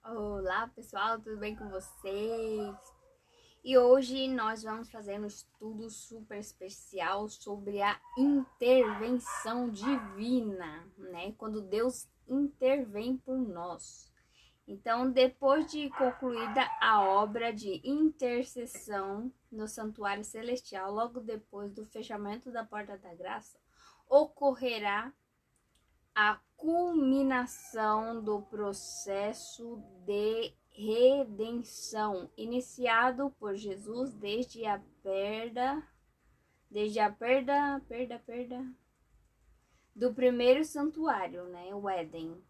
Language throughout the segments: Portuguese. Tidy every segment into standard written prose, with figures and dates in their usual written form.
Olá pessoal, tudo bem com vocês? E hoje nós vamos fazer um estudo super especial sobre a intervenção divina, né? Quando Deus intervém por nós. Então, depois de concluída a obra de intercessão no santuário celestial, logo depois do fechamento da porta da graça, ocorrerá a culminação do processo de redenção iniciado por Jesus desde a perda do primeiro santuário, né, o Éden,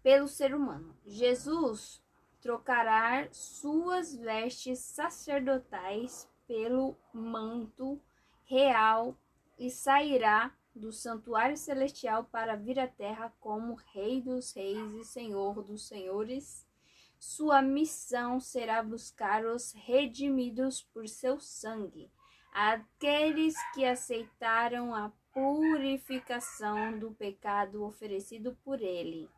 pelo ser humano. Jesus trocará suas vestes sacerdotais pelo manto real e sairá do santuário celestial para vir à terra como Rei dos Reis e Senhor dos Senhores. Sua missão será buscar os redimidos por seu sangue, aqueles que aceitaram a purificação do pecado oferecido por ele.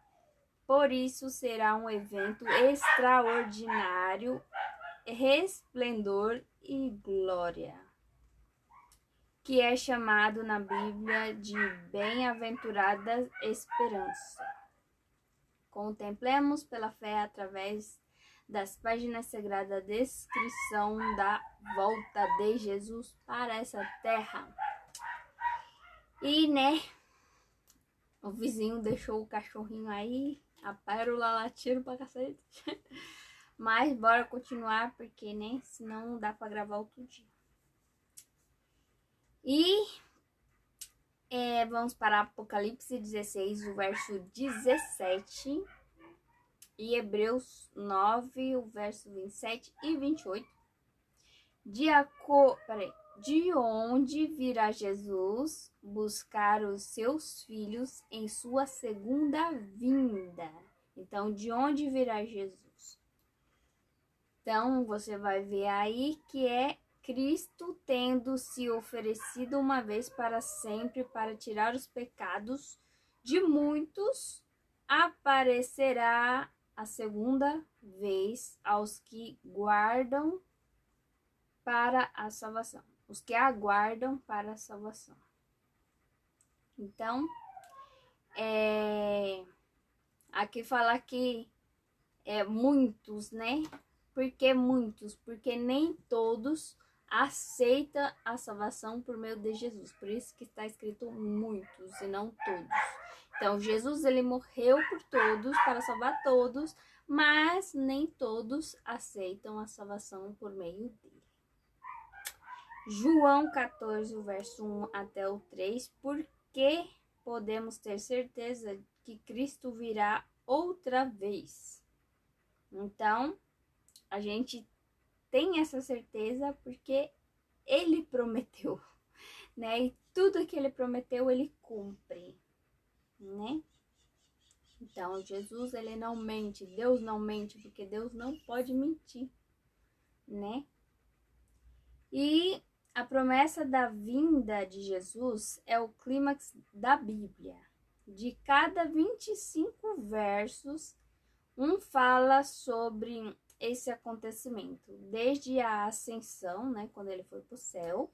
Por isso será um evento extraordinário, resplendor e glória, que é chamado na Bíblia de bem-aventurada esperança. Contemplemos pela fé através das páginas sagradas a descrição da volta de Jesus para essa terra. E, né, o vizinho deixou o cachorrinho aí, a pérola latindo pra cacete. Mas bora continuar, porque, né, senão não dá pra gravar outro dia. E vamos para Apocalipse 16, o verso 17. E Hebreus 9, o verso 27 e 28. De onde virá Jesus buscar os seus filhos em sua segunda vinda? Então, de onde virá Jesus? Então, você vai ver aí que é Cristo tendo se oferecido uma vez para sempre para tirar os pecados de muitos, aparecerá a segunda vez aos que guardam para a salvação, os que aguardam para a salvação. Então, aqui fala que muitos, né? Por que muitos? Porque nem todos aceitam a salvação por meio de Jesus. Por isso que está escrito muitos e não todos. Então, Jesus, ele morreu por todos, para salvar todos, mas nem todos aceitam a salvação por meio dele. João 14, verso 1 até o 3, porque podemos ter certeza que Cristo virá outra vez. Então, a gente tem essa certeza porque ele prometeu, né? E tudo que ele prometeu, ele cumpre, né? Então, Jesus, ele não mente, Deus não mente, porque Deus não pode mentir, né? E a promessa da vinda de Jesus é o clímax da Bíblia. De cada 25 versos, um fala sobre esse acontecimento, desde a ascensão, né, quando ele foi para o céu.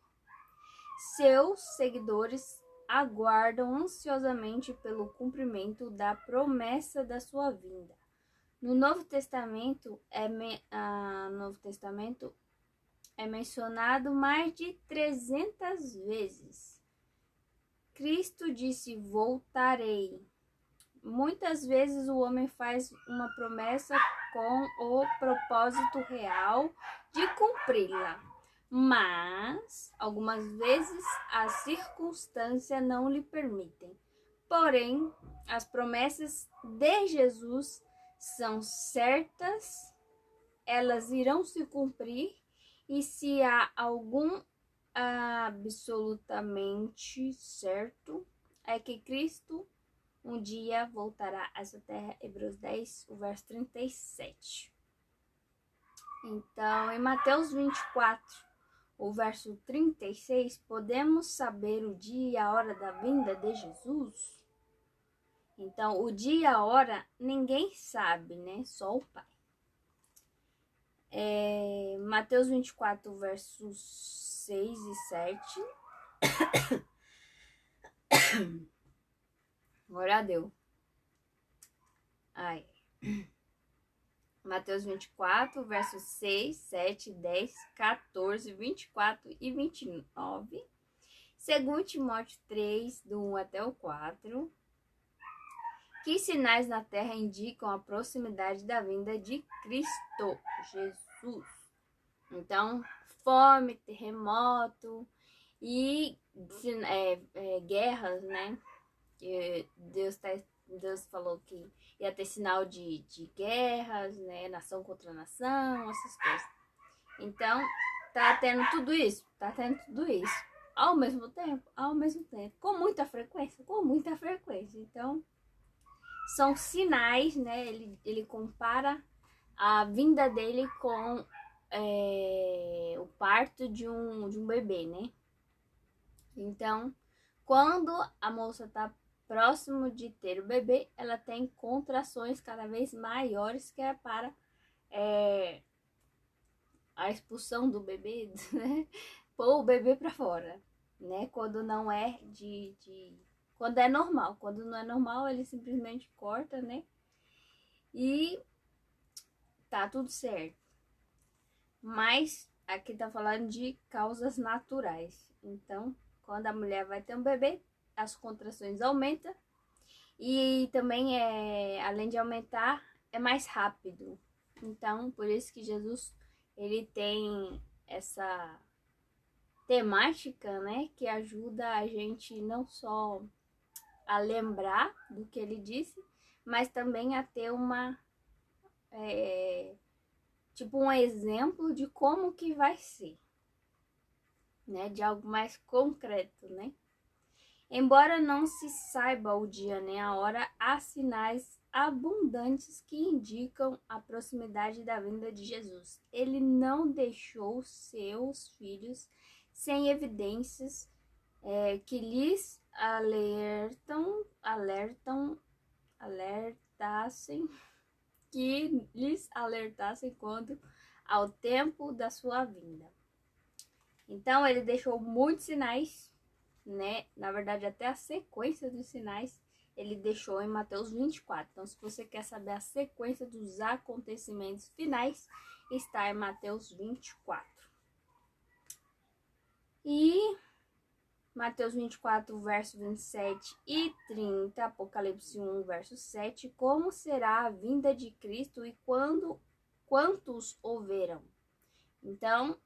Seus seguidores aguardam ansiosamente pelo cumprimento da promessa da sua vinda. No Novo Testamento é mencionado mais de 300 vezes. Cristo disse: voltarei. Muitas vezes o homem faz uma promessa com o propósito real de cumpri-la, mas algumas vezes as circunstâncias não lhe permitem. Porém, as promessas de Jesus são certas, elas irão se cumprir, e se há algum absolutamente certo, é que Cristo um dia voltará a essa terra. Hebreus 10, o verso 37. Então, em Mateus 24, o verso 36, podemos saber o dia e a hora da vinda de Jesus? Então, o dia e a hora ninguém sabe, né? Só o Pai. Mateus 24, versos 6 e 7. Agora deu. Ai. Mateus 24, versos 6, 7, 10, 14, 24 e 29. Segundo Timóteo 3, do 1 até o 4. Que sinais na terra indicam a proximidade da vinda de Cristo Jesus? Então, fome, terremoto e guerras, né? Que Deus falou que ia ter sinal de guerras, né? Nação contra nação, essas coisas. Então, tá tendo tudo isso. Ao mesmo tempo. Com muita frequência. Então, são sinais, né? Ele compara a vinda dele com o parto de um bebê, né? Então, quando a moça tá próximo de ter o bebê, ela tem contrações cada vez maiores, que é para a expulsão do bebê, né? Pôr o bebê para fora, né? Quando não é quando é normal. Quando não é normal, ele simplesmente corta, né? E tá tudo certo. Mas aqui tá falando de causas naturais. Então, quando a mulher vai ter um bebê, as contrações aumentam. E também, além de aumentar, é mais rápido. Então, por isso que Jesus, ele tem essa temática, né? Que ajuda a gente não só a lembrar do que ele disse, mas também a ter tipo um exemplo de como que vai ser, né? De algo mais concreto, né? Embora não se saiba o dia nem a hora, há sinais abundantes que indicam a proximidade da vinda de Jesus. Ele não deixou seus filhos sem evidências que lhes alertassem quanto ao tempo da sua vinda. Então, ele deixou muitos sinais, né? Na verdade, até a sequência dos sinais ele deixou em Mateus 24. Então, se você quer saber a sequência dos acontecimentos finais, está em Mateus 24. E Mateus 24, verso 27 e 30, Apocalipse 1, verso 7, como será a vinda de Cristo e quantos o verão? Então,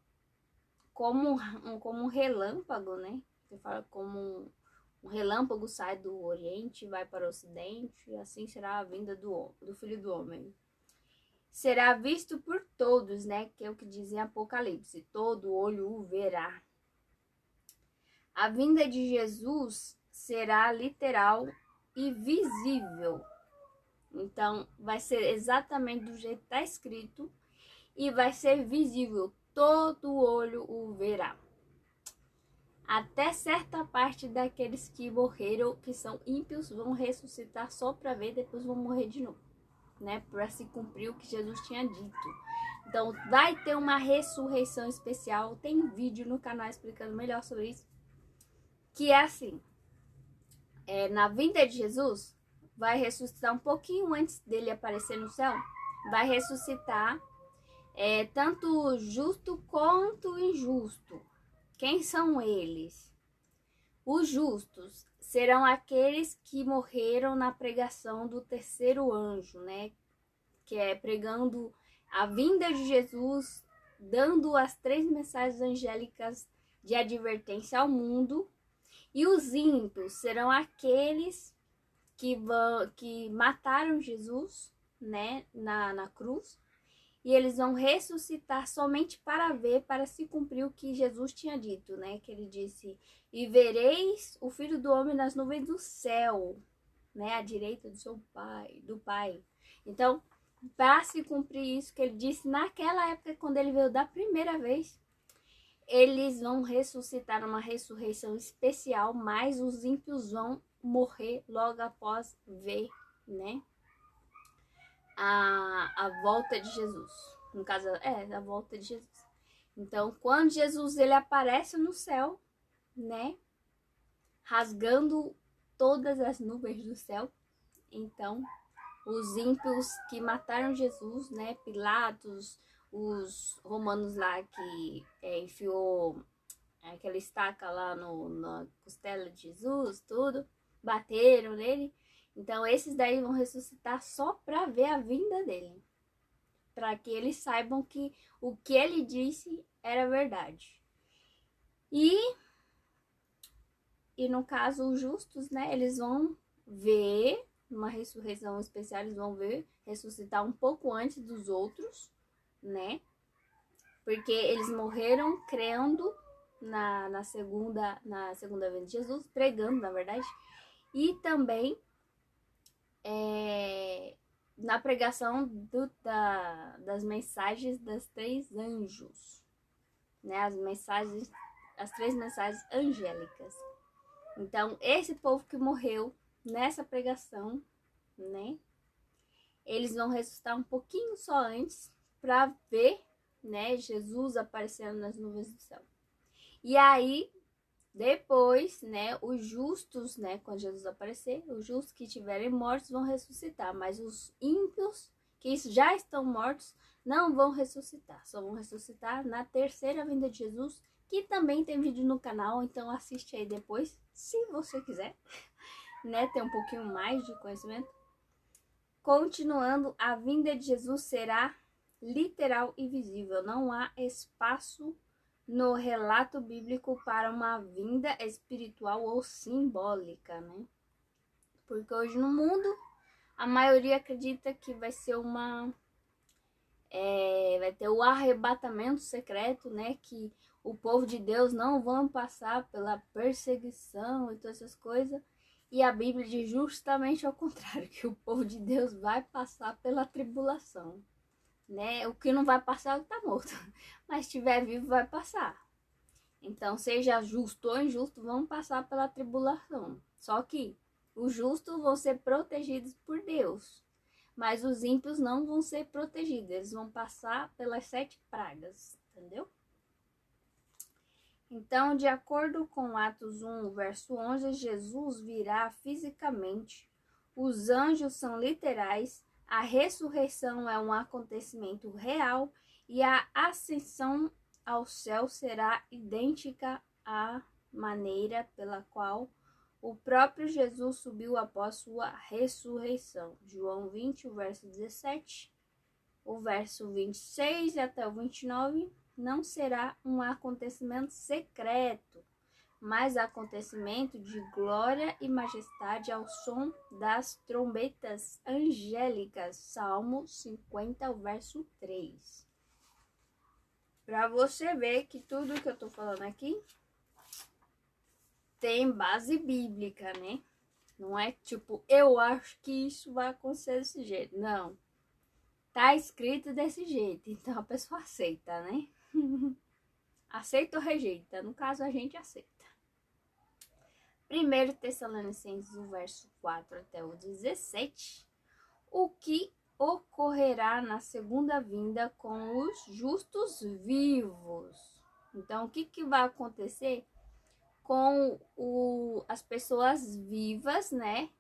como um relâmpago, né? Você fala como um relâmpago sai do Oriente e vai para o Ocidente, e assim será a vinda do Filho do Homem. Será visto por todos, né? Que é o que diz em Apocalipse, todo olho o verá. A vinda de Jesus será literal e visível. Então, vai ser exatamente do jeito que está escrito e vai ser visível. Todo olho o verá. Até certa parte daqueles que morreram, que são ímpios, vão ressuscitar só para ver, depois vão morrer de novo, né? Para se cumprir o que Jesus tinha dito. Então, vai ter uma ressurreição especial. Tem vídeo no canal explicando melhor sobre isso. Que é assim, na vinda de Jesus, vai ressuscitar um pouquinho antes dele aparecer no céu, vai ressuscitar tanto justo quanto injusto. Quem são eles? Os justos serão aqueles que morreram na pregação do terceiro anjo, né? Que é pregando a vinda de Jesus, dando as 3 mensagens angélicas de advertência ao mundo. E os ímpios serão aqueles que mataram Jesus, né, na cruz. E eles vão ressuscitar somente para se cumprir o que Jesus tinha dito, né? Que ele disse, e vereis o Filho do Homem nas nuvens do céu, né? À direita do Pai. Então, para se cumprir isso que ele disse naquela época, quando ele veio da primeira vez, eles vão ressuscitar uma ressurreição especial, mas os ímpios vão morrer logo após ver, né, a volta de Jesus. No caso, a volta de Jesus. Então, quando Jesus ele aparece no céu, né, rasgando todas as nuvens do céu, então os ímpios que mataram Jesus, né, Pilatos, os romanos lá que enfiou aquela estaca lá na costela de Jesus, tudo, bateram nele. Então esses daí vão ressuscitar só para ver a vinda dele, para que eles saibam que o que ele disse era verdade. E no caso, os justos, né, eles vão ver uma ressurreição especial, eles vão ver ressuscitar um pouco antes dos outros, né? Porque eles morreram crendo na segunda vinda de Jesus, pregando, na verdade, e também na pregação das mensagens das 3 anjos, né? As 3 mensagens angélicas. Então, esse povo que morreu nessa pregação, né? Eles vão ressuscitar um pouquinho só antes para ver, né, Jesus aparecendo nas nuvens do céu. E aí, depois, né, os justos, né, quando Jesus aparecer, os justos que estiverem mortos vão ressuscitar, mas os ímpios que já estão mortos não vão ressuscitar, só vão ressuscitar na terceira vinda de Jesus, que também tem vídeo no canal, então assiste aí depois, se você quiser, né, ter um pouquinho mais de conhecimento. Continuando, a vinda de Jesus será literal e visível, não há espaço no relato bíblico para uma vinda espiritual ou simbólica, né? Porque hoje no mundo a maioria acredita que vai ser vai ter o arrebatamento secreto, né? Que o povo de Deus não vão passar pela perseguição e todas essas coisas. E a Bíblia diz justamente ao contrário, que o povo de Deus vai passar pela tribulação, né? O que não vai passar está morto, mas se estiver vivo vai passar. Então, seja justo ou injusto, vão passar pela tribulação. Só que os justos vão ser protegidos por Deus, mas os ímpios não vão ser protegidos. Eles vão passar pelas 7 pragas, entendeu? Então, de acordo com Atos 1, verso 11, Jesus virá fisicamente. Os anjos são literais, a ressurreição é um acontecimento real e a ascensão ao céu será idêntica à maneira pela qual o próprio Jesus subiu após sua ressurreição. João 20, o verso 17, o verso 26 até o 29, não será um acontecimento secreto, mas acontecimento de glória e majestade ao som das trombetas angélicas. Salmo 50, o verso 3. Para você ver que tudo que eu tô falando aqui tem base bíblica, né? Não é tipo, eu acho que isso vai acontecer desse jeito. Não. Tá escrito desse jeito, então a pessoa aceita, né? Aceita ou rejeita? No caso, a gente aceita. 1 Tessalonicenses, o verso 4 até o 17. O que ocorrerá na segunda vinda com os justos vivos? Então, o que vai acontecer com as pessoas vivas, né?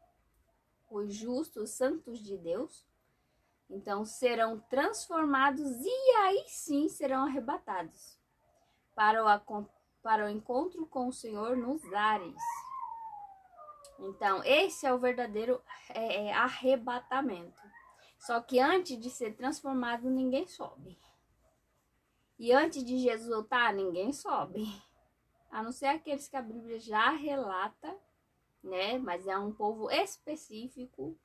Os justos, santos de Deus. Então, serão transformados e aí sim serão arrebatados para o encontro com o Senhor nos ares. Então, esse é o verdadeiro arrebatamento. Só que antes de ser transformado, ninguém sobe. E antes de Jesus voltar, ninguém sobe. A não ser aqueles que a Bíblia já relata, né? Mas é um povo específico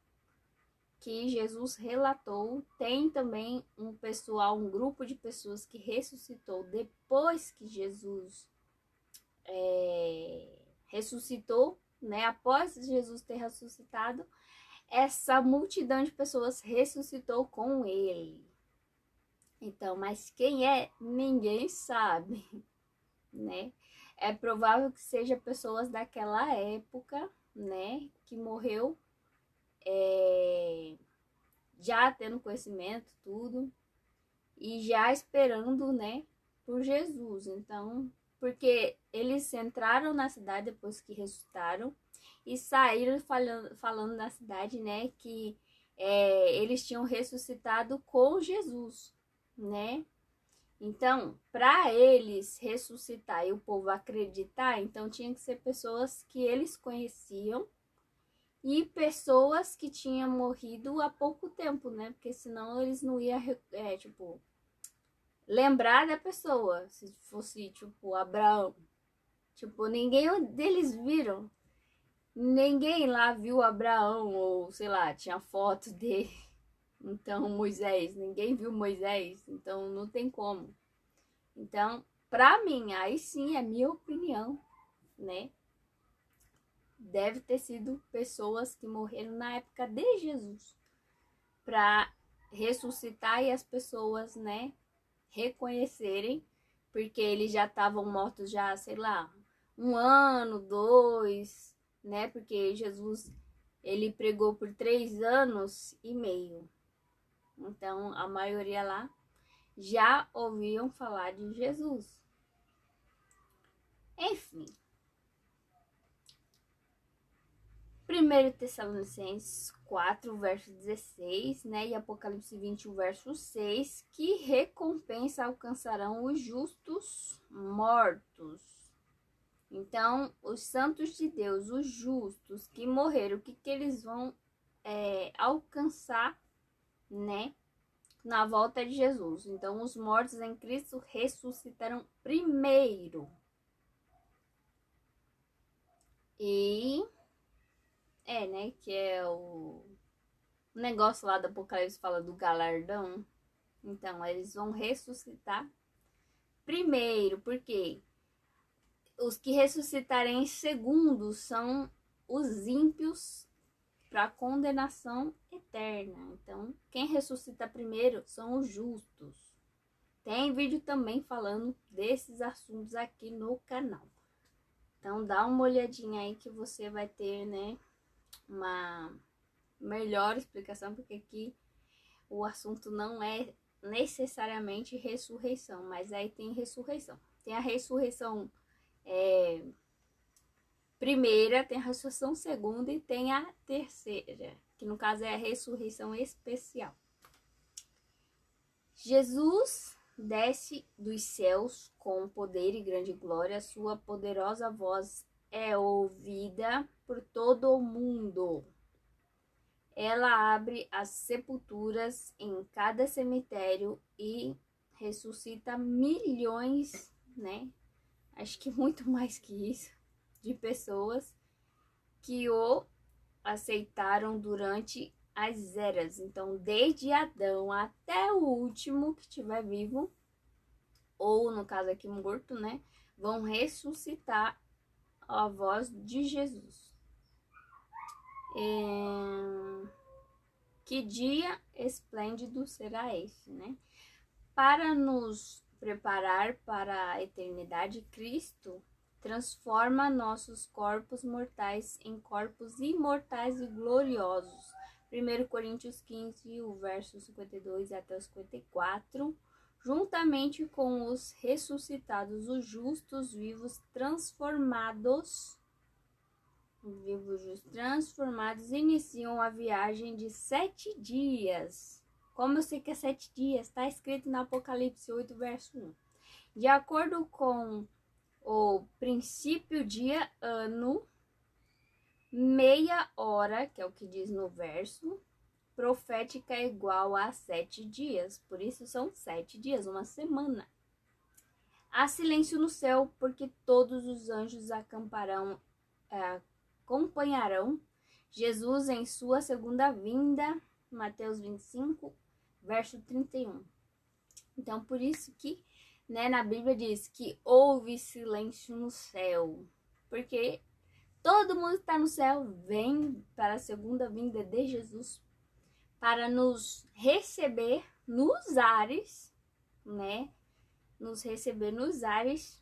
que Jesus relatou. Tem também um grupo de pessoas que ressuscitou depois que Jesus ressuscitou, né? Após Jesus ter ressuscitado, essa multidão de pessoas ressuscitou com ele. Então, mas quem é? Ninguém sabe, né? É provável que seja pessoas daquela época, né, que morreu, já tendo conhecimento, tudo, e já esperando, né, por Jesus. Então, porque eles entraram na cidade depois que ressuscitaram e saíram falando na cidade, né, que eles tinham ressuscitado com Jesus, né? Então, para eles ressuscitar e o povo acreditar, então tinha que ser pessoas que eles conheciam e pessoas que tinham morrido há pouco tempo, né? Porque senão eles não iam, tipo, lembrar da pessoa. Se fosse, tipo, Abraão. Tipo, ninguém deles viram. Ninguém lá viu Abraão, ou sei lá, tinha foto dele. Então, Moisés, ninguém viu Moisés, então não tem como. Então, pra mim, aí sim é minha opinião, né? Deve ter sido pessoas que morreram na época de Jesus para ressuscitar e as pessoas, né, reconhecerem, porque eles já estavam mortos já, sei lá, 1 ano, 2, né? Porque Jesus ele pregou por 3 anos e meio. Então a maioria lá já ouviam falar de Jesus. Enfim, 1 Tessalonicenses 4, verso 16, né? E Apocalipse 21, verso 6, que recompensa alcançarão os justos mortos. Então, os santos de Deus, os justos que morreram, o que eles vão alcançar, né? Na volta de Jesus. Então, os mortos em Cristo ressuscitarão primeiro. E né? Que é o negócio lá do Apocalipse fala do galardão. Então, eles vão ressuscitar primeiro, porque os que ressuscitarem em segundo são os ímpios para condenação eterna. Então, quem ressuscita primeiro são os justos. Tem vídeo também falando desses assuntos aqui no canal. Então, dá uma olhadinha aí que você vai ter, né, uma melhor explicação, porque aqui o assunto não é necessariamente ressurreição, mas aí tem ressurreição. Tem a ressurreição primeira, tem a ressurreição segunda e tem a terceira, que no caso é a ressurreição especial. Jesus desce dos céus com poder e grande glória, sua poderosa voz é ouvida por todo o mundo. Ela abre as sepulturas em cada cemitério e ressuscita milhões, né? Acho que muito mais que isso, de pessoas que o aceitaram durante as eras. Então, desde Adão até o último que estiver vivo, ou no caso aqui morto, né? Vão ressuscitar a voz de Jesus. Que dia esplêndido será esse, né? Para nos preparar para a eternidade, Cristo transforma nossos corpos mortais em corpos imortais e gloriosos. 1 Coríntios 15, o verso 52 até o 54, juntamente com os ressuscitados, os justos vivos transformados, iniciam a viagem de 7 dias. Como eu sei que é 7 dias, está escrito no Apocalipse 8, verso 1. De acordo com o princípio dia, ano, meia hora, que é o que diz no verso, profética é igual a 7 dias. Por isso são 7 dias, uma semana. Há silêncio no céu, porque todos os anjos acompanharão Jesus em sua segunda vinda. Mateus 25, verso 31. Então, por isso que, né, na Bíblia diz que houve silêncio no céu. Porque todo mundo que está no céu vem para a segunda vinda de Jesus para nos receber nos ares, né? Nos receber nos ares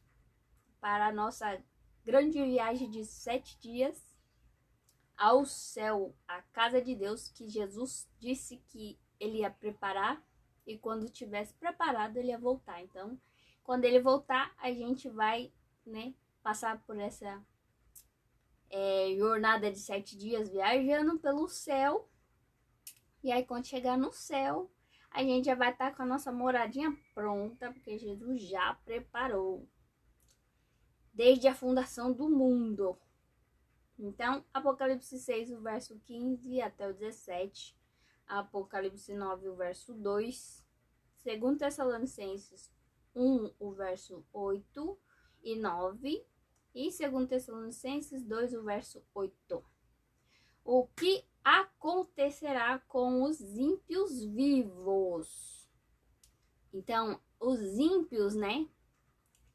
para a nossa grande viagem de 7 dias. ao céu, a casa de Deus, que Jesus disse que ele ia preparar, e quando tivesse preparado ele ia voltar. Então, quando ele voltar, a gente vai, né, passar por essa jornada de 7 dias viajando pelo céu. E aí, quando chegar no céu, a gente já vai estar com a nossa moradinha pronta, porque Jesus já preparou desde a fundação do mundo. Então, Apocalipse 6, o verso 15 até o 17, Apocalipse 9, o verso 2, 2 Tessalonicenses 1, o verso 8 e 9, e 2 Tessalonicenses 2, o verso 8. O que acontecerá com os ímpios vivos? Então, os ímpios, né?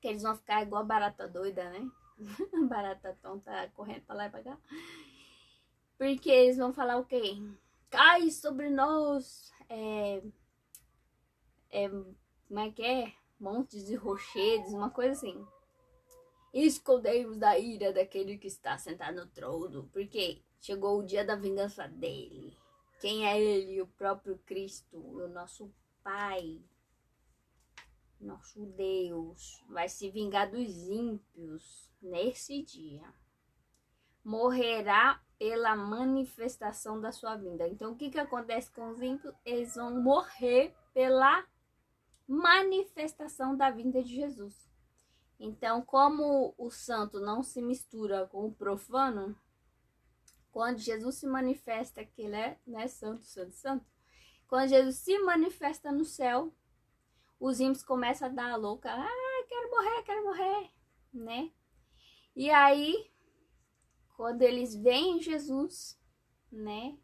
Que eles vão ficar igual barata doida, né? Barata tonta correndo pra lá e pra cá. Porque eles vão falar o quê? Cai sobre nós como é que é? Montes de rochedos, uma coisa assim. Escondemos da ira daquele que está sentado no trono, porque chegou o dia da vingança dele. Quem é ele? O próprio Cristo, o nosso Pai, nosso Deus, vai se vingar dos ímpios nesse dia. Morrerá pela manifestação da sua vinda. Então, o que acontece com os ímpios? Eles vão morrer pela manifestação da vinda de Jesus. Então, como o santo não se mistura com o profano, quando Jesus se manifesta, que ele é, né, santo, quando Jesus se manifesta no céu, os ímpios começam a dar a louca, quero morrer, né? E aí, quando eles veem Jesus, né,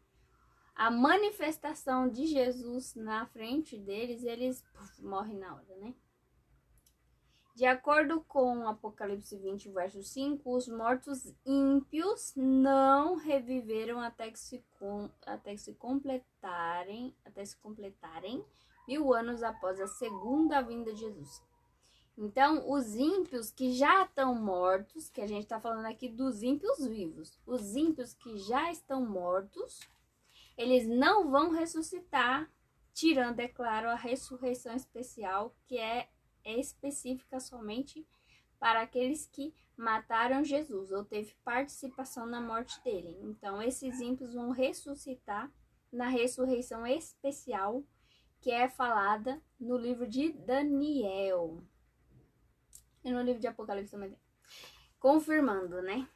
a manifestação de Jesus na frente deles, eles morrem na hora, né? De acordo com Apocalipse 20, verso 5, os mortos ímpios não reviveram até se completarem 1000 anos após a segunda vinda de Jesus. Então, os ímpios que já estão mortos, que a gente está falando aqui dos ímpios vivos, os ímpios que já estão mortos, eles não vão ressuscitar, tirando, é claro, a ressurreição especial, que é específica somente para aqueles que mataram Jesus ou teve participação na morte dele. Então, esses ímpios vão ressuscitar na ressurreição especial que é falada no livro de Daniel e no livro de Apocalipse também. Confirmando, né?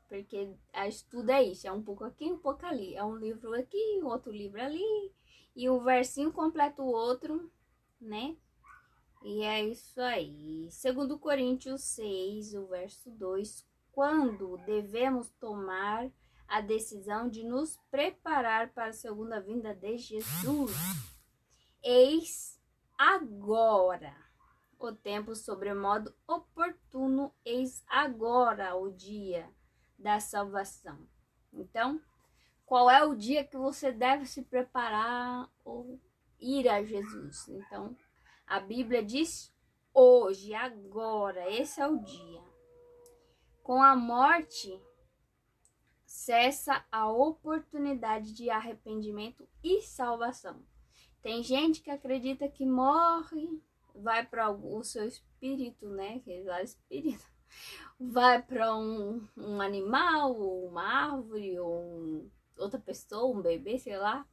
Porque a estudo é isso, é um pouco aqui, um pouco ali. É um livro aqui, outro livro ali, e um versinho completa o outro, né? E é isso aí. 2 Coríntios 6, o verso 2. Quando devemos tomar a decisão de nos preparar para a segunda vinda de Jesus? Eis agora o tempo sobremodo oportuno, eis agora o dia da salvação. Então, qual é o dia que você deve se preparar ou ir a Jesus? Então, a Bíblia diz hoje, agora, esse é o dia. Com a morte, cessa a oportunidade de arrependimento e salvação. Tem gente que acredita que morre, vai para o seu espírito, né? Vai para um animal, ou uma árvore, ou outra pessoa, um bebê, sei lá.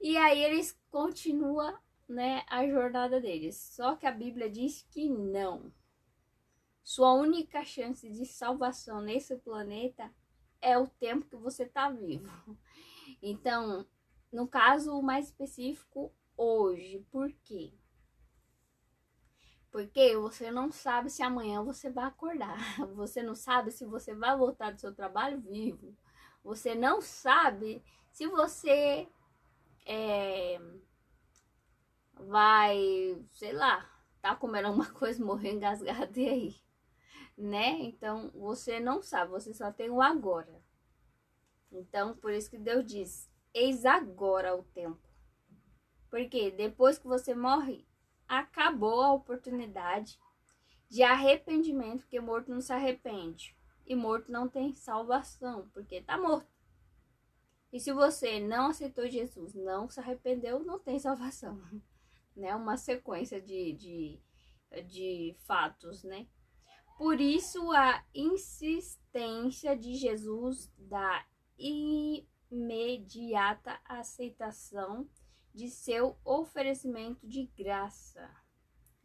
E aí eles continuam, né, a jornada deles. Só que a Bíblia diz que não. Sua única chance de salvação nesse planeta é o tempo que você está vivo. Então, no caso mais específico, hoje. Por quê? Porque você não sabe se amanhã você vai acordar. Você não sabe se você vai voltar do seu trabalho vivo. Você não sabe se você vai, sei lá, tá comendo alguma coisa, morrer engasgado e aí, né? Então, você não sabe, você só tem o agora. Então, por isso que Deus diz, eis agora o tempo. Porque depois que você morre, acabou a oportunidade de arrependimento, porque morto não se arrepende. e morto não tem salvação, porque tá morto. E se você não aceitou Jesus, não se arrependeu, não tem salvação. Né? Uma sequência de fatos, né? Por isso, a insistência de Jesus da imediata aceitação de seu oferecimento de graça.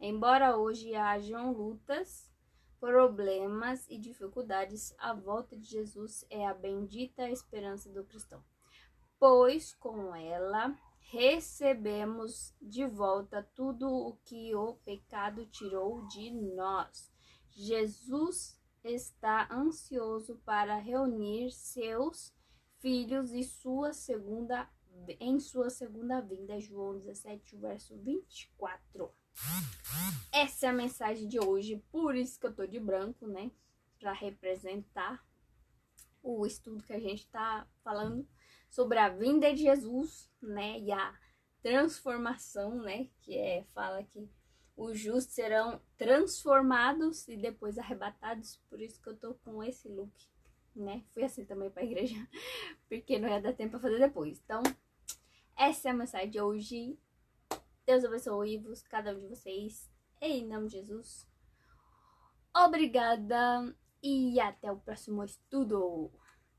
Embora hoje hajam lutas, problemas e dificuldades, a volta de Jesus é a bendita esperança do cristão, pois com ela recebemos de volta tudo o que o pecado tirou de nós. Jesus está ansioso para reunir seus filhos em sua segunda vinda. João 17, verso 24. Essa é a mensagem de hoje, por isso que eu tô de branco, né? Para representar o estudo que a gente tá falando sobre a vinda de Jesus, né? E a transformação, né? Fala que os justos serão transformados e depois arrebatados. Por isso que eu tô com esse look, né? Fui assim também pra igreja, porque não ia dar tempo pra fazer depois. Então, essa é a mensagem de hoje. Deus abençoe-vos, cada um de vocês. Em nome de Jesus. Obrigada e até o próximo estudo.